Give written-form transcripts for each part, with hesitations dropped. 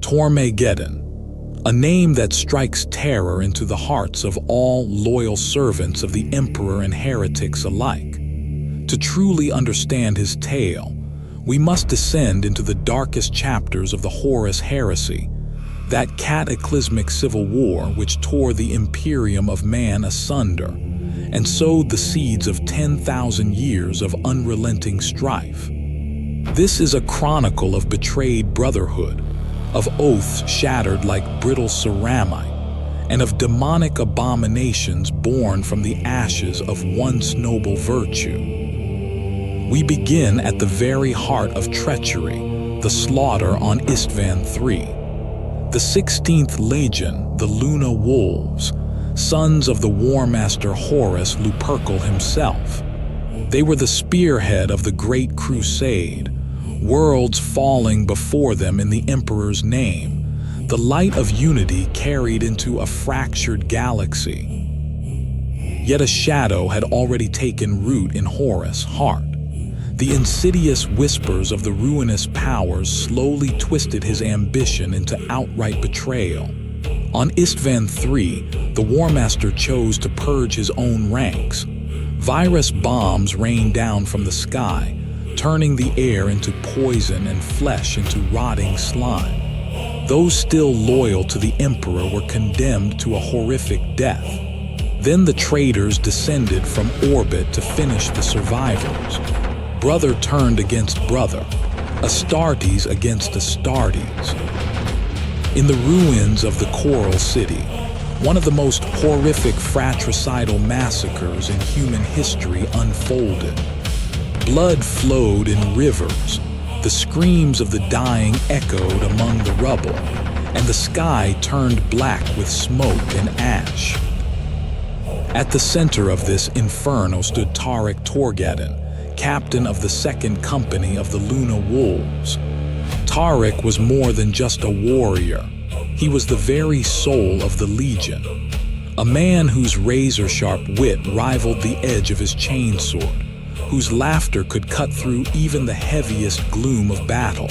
Tormageddon, a name that strikes terror into the hearts of all loyal servants of the Emperor and heretics alike. To truly understand his tale, we must descend into the darkest chapters of the Horus Heresy, that cataclysmic civil war which tore the imperium of man asunder and sowed the seeds of 10,000 years of unrelenting strife. This is a chronicle of betrayed brotherhood, of oaths shattered like brittle ceramite, and of demonic abominations born from the ashes of once noble virtue. We begin at the very heart of treachery, the slaughter on Istvan III. The 16th Legion, the Luna Wolves, sons of the War Master Horus Lupercal himself. They were the spearhead of the Great Crusade, worlds falling before them in the Emperor's name, the light of unity carried into a fractured galaxy. Yet a shadow had already taken root in Horus' heart. The insidious whispers of the ruinous powers slowly twisted his ambition into outright betrayal. On Istvan III, the War Master chose to purge his own ranks. Virus bombs rained down from the sky, turning the air into poison and flesh into rotting slime. Those still loyal to the Emperor were condemned to a horrific death. Then the traitors descended from orbit to finish the survivors. Brother turned against brother, Astartes against Astartes. In the ruins of the Coral City, one of the most horrific fratricidal massacres in human history unfolded. Blood flowed in rivers, the screams of the dying echoed among the rubble, and the sky turned black with smoke and ash. At the center of this inferno stood Tormageddon, captain of the 2nd Company of the Luna Wolves. Tariq was more than just a warrior. He was the very soul of the Legion, a man whose razor-sharp wit rivaled the edge of his chainsword, whose laughter could cut through even the heaviest gloom of battle.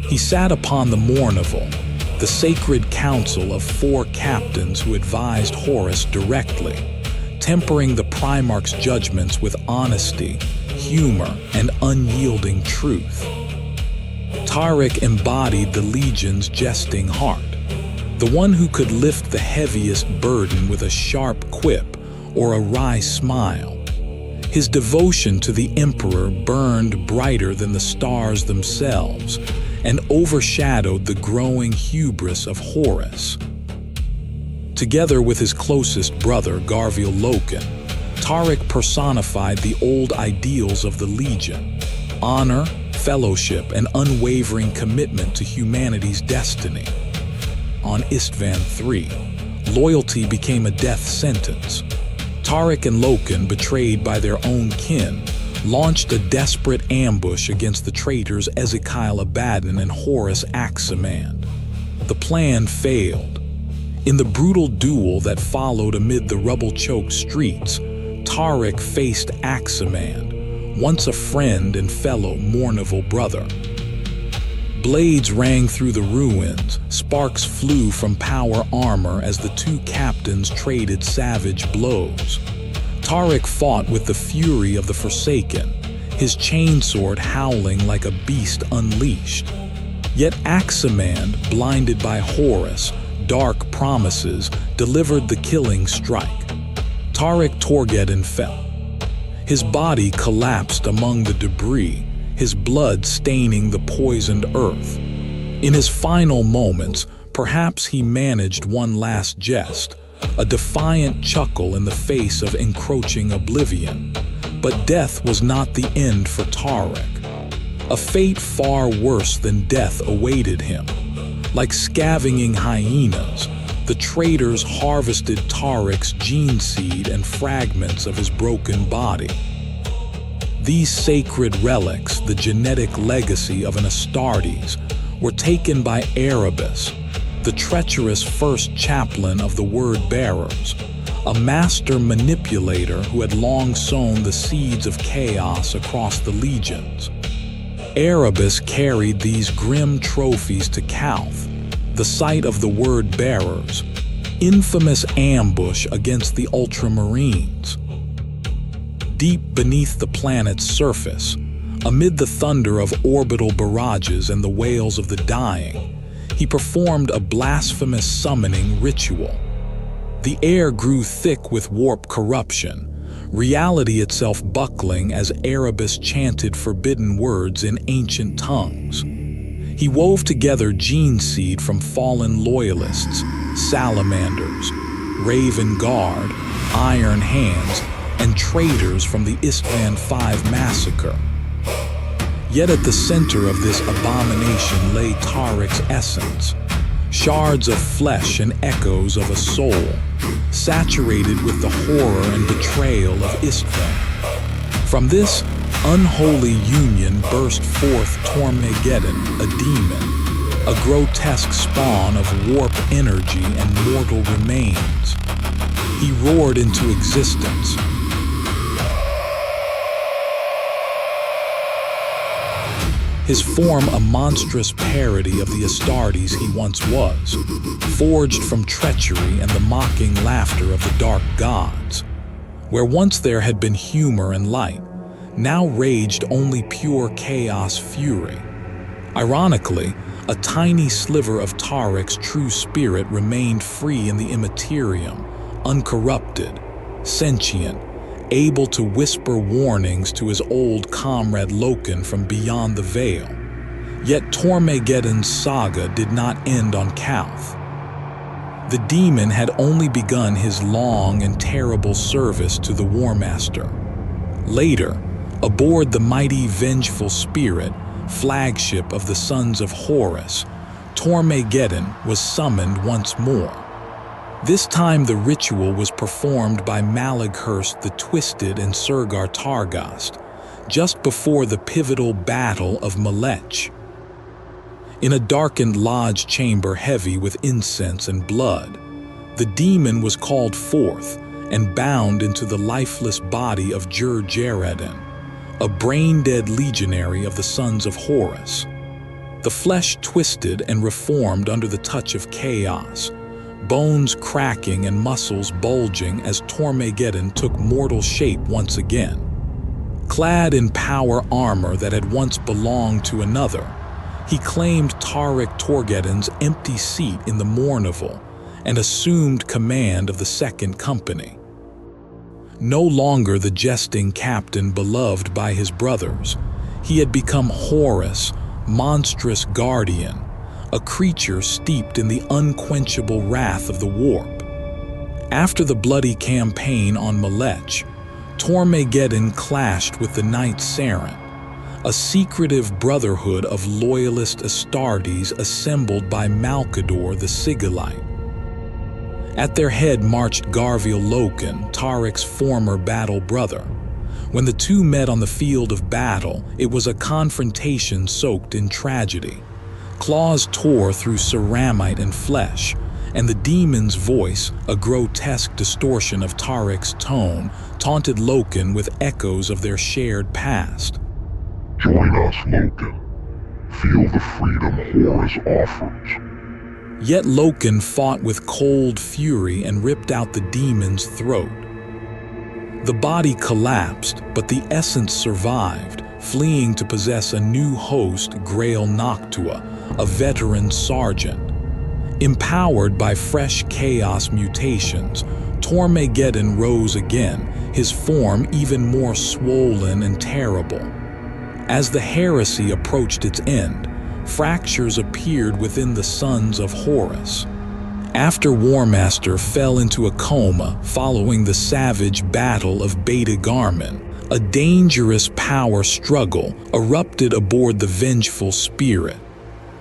He sat upon the Mournival, the sacred council of 4 captains who advised Horus directly, tempering the Primarch's judgments with honesty, humor, and unyielding truth. Tariq embodied the Legion's jesting heart, the one who could lift the heaviest burden with a sharp quip or a wry smile. His devotion to the Emperor burned brighter than the stars themselves and overshadowed the growing hubris of Horus. Together with his closest brother, Garviel Loken, Tariq personified the old ideals of the Legion: honor, fellowship, and unwavering commitment to humanity's destiny. On Istvan III, loyalty became a death sentence. Tariq and Loken, betrayed by their own kin, launched a desperate ambush against the traitors Ezekiel Abaddon and Horus Aximand. The plan failed. In the brutal duel that followed amid the rubble-choked streets, Tariq faced Aximand, once a friend and fellow Mournival brother. Blades rang through the ruins, sparks flew from power armor as the 2 captains traded savage blows. Tariq fought with the fury of the Forsaken, his chainsword howling like a beast unleashed. Yet Aximand, blinded by Horus' dark promises, delivered the killing strike. Tormageddon fell. His body collapsed among the debris, his blood staining the poisoned earth. In his final moments, perhaps he managed one last jest, a defiant chuckle in the face of encroaching oblivion. But death was not the end for Tariq. A fate far worse than death awaited him. Like scavenging hyenas, the traitors harvested Tariq's gene seed and fragments of his broken body. These sacred relics, the genetic legacy of an Astartes, were taken by Erebus, the treacherous first chaplain of the Word-Bearers, a master manipulator who had long sown the seeds of chaos across the legions. Erebus carried these grim trophies to Calth, the site of the Word-bearers' infamous ambush against the Ultramarines. Deep beneath the planet's surface, amid the thunder of orbital barrages and the wails of the dying, he performed a blasphemous summoning ritual. The air grew thick with warp corruption, reality itself buckling as Erebus chanted forbidden words in ancient tongues. He wove together gene seed from fallen loyalists, salamanders, Raven Guard, Iron Hands, and traitors from the Istvan V massacre. Yet at the center of this abomination lay Tariq's essence, shards of flesh and echoes of a soul, saturated with the horror and betrayal of Istvan. From this unholy union burst forth Tormageddon, a demon, a grotesque spawn of warp energy and mortal remains. He roared into existence, his form a monstrous parody of the Astartes he once was, forged from treachery and the mocking laughter of the dark gods. Where once there had been humor and light, now raged only pure chaos fury. Ironically, a tiny sliver of Tariq's true spirit remained free in the Immaterium, uncorrupted, sentient, able to whisper warnings to his old comrade Loken from beyond the veil. Yet Tormageddon's saga did not end on Kauth. The demon had only begun his long and terrible service to the War Master. Later, aboard the mighty Vengeful Spirit, flagship of the Sons of Horus, Tormageddon was summoned once more. This time the ritual was performed by Malaghurst the Twisted and Surgar Targast, just before the pivotal Battle of Malech. In a darkened lodge chamber heavy with incense and blood, the demon was called forth and bound into the lifeless body of Jur-Jaredin, a brain-dead legionary of the Sons of Horus. The flesh twisted and reformed under the touch of chaos, bones cracking and muscles bulging as Tormageddon took mortal shape once again. Clad in power armor that had once belonged to another, he claimed Tariq Torgeddon's empty seat in the Mournival and assumed command of the Second Company. No longer the jesting captain beloved by his brothers, he had become Horus, monstrous guardian, a creature steeped in the unquenchable wrath of the warp. After the bloody campaign on Malech, Tormageddon clashed with the Knight Saren, a secretive brotherhood of loyalist Astartes assembled by Malkador the Sigillite. At their head marched Garviel Loken, Tariq's former battle brother. When the two met on the field of battle, it was a confrontation soaked in tragedy. Claws tore through ceramite and flesh, and the demon's voice, a grotesque distortion of Tariq's tone, taunted Loken with echoes of their shared past. Join us, Loken. Feel the freedom Horus offers. Yet Loken fought with cold fury and ripped out the demon's throat. The body collapsed, but the essence survived, fleeing to possess a new host, Grail Noctua, a veteran sergeant. Empowered by fresh chaos mutations, Tormageddon rose again, his form even more swollen and terrible. As the heresy approached its end, fractures appeared within the Sons of Horus. After Warmaster fell into a coma following the savage battle of Beta Garmin, a dangerous power struggle erupted aboard the Vengeful Spirit.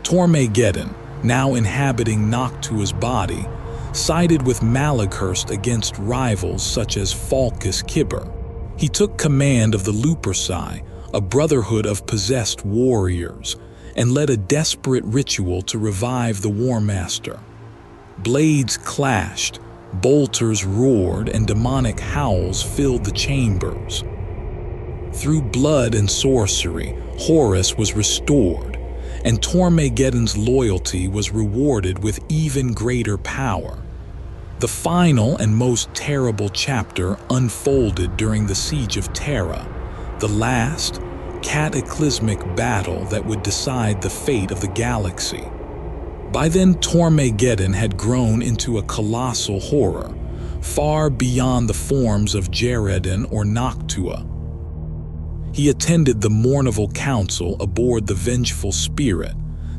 Tormageddon, now inhabiting Noctua's body, sided with Malaghurst against rivals such as Falcus Kibber. He took command of the Luperci, a brotherhood of possessed warriors, and led a desperate ritual to revive the Warmaster. Blades clashed, bolters roared, and demonic howls filled the chambers. Through blood and sorcery, Horus was restored, and Tormageddon's loyalty was rewarded with even greater power. The final and most terrible chapter unfolded during the Siege of Terra, the last, cataclysmic battle that would decide the fate of the galaxy. By then, Tormageddon had grown into a colossal horror, far beyond the forms of Jeredin or Noctua. He attended the Mournival Council aboard the Vengeful Spirit,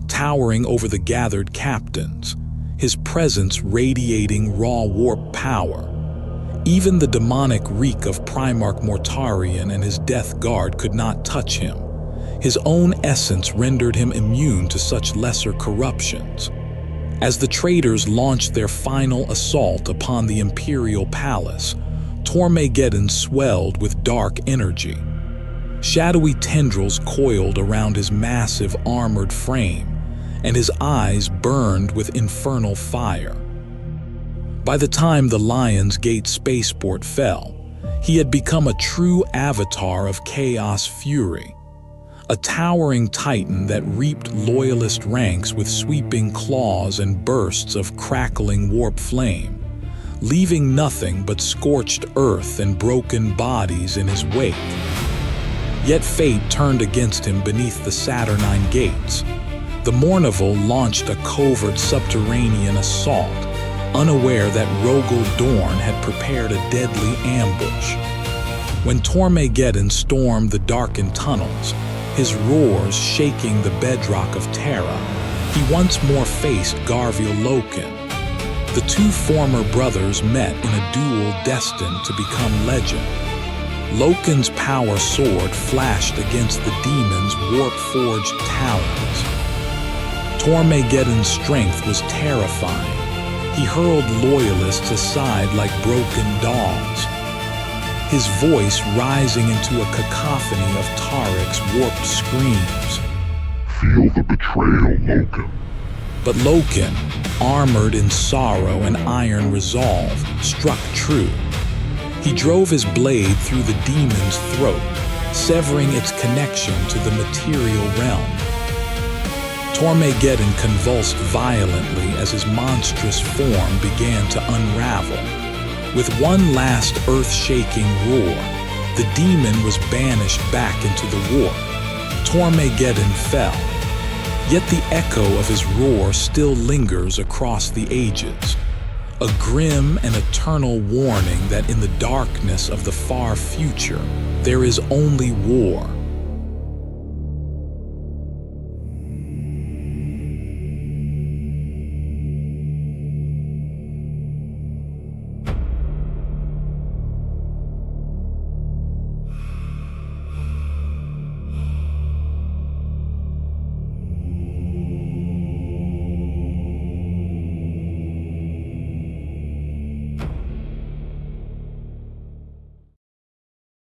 towering over the gathered captains, his presence radiating raw warp power. Even the demonic reek of Primarch Mortarion and his Death Guard could not touch him. His own essence rendered him immune to such lesser corruptions. As the traitors launched their final assault upon the Imperial Palace, Tormageddon swelled with dark energy. Shadowy tendrils coiled around his massive armored frame, and his eyes burned with infernal fire. By the time the Lion's Gate spaceport fell, he had become a true avatar of chaos fury, a towering titan that reaped loyalist ranks with sweeping claws and bursts of crackling warp flame, leaving nothing but scorched earth and broken bodies in his wake. Yet fate turned against him beneath the Saturnine gates. The Mournival launched a covert subterranean assault, unaware that Rogel Dorn had prepared a deadly ambush. When Tormageddon stormed the darkened tunnels, his roars shaking the bedrock of Terra, he once more faced Garviel Loken. The two former brothers met in a duel destined to become legend. Loken's power sword flashed against the demon's warp-forged talons. Tormageddon's strength was terrifying. He hurled loyalists aside like broken dolls, his voice rising into a cacophony of Tarek's warped screams. Feel the betrayal, Loken. But Loken, armored in sorrow and iron resolve, struck true. He drove his blade through the demon's throat, severing its connection to the material realm. Tormageddon convulsed violently as his monstrous form began to unravel. With one last earth-shaking roar, the demon was banished back into the warp. Tormageddon fell, yet the echo of his roar still lingers across the ages, a grim and eternal warning that in the darkness of the far future, there is only war.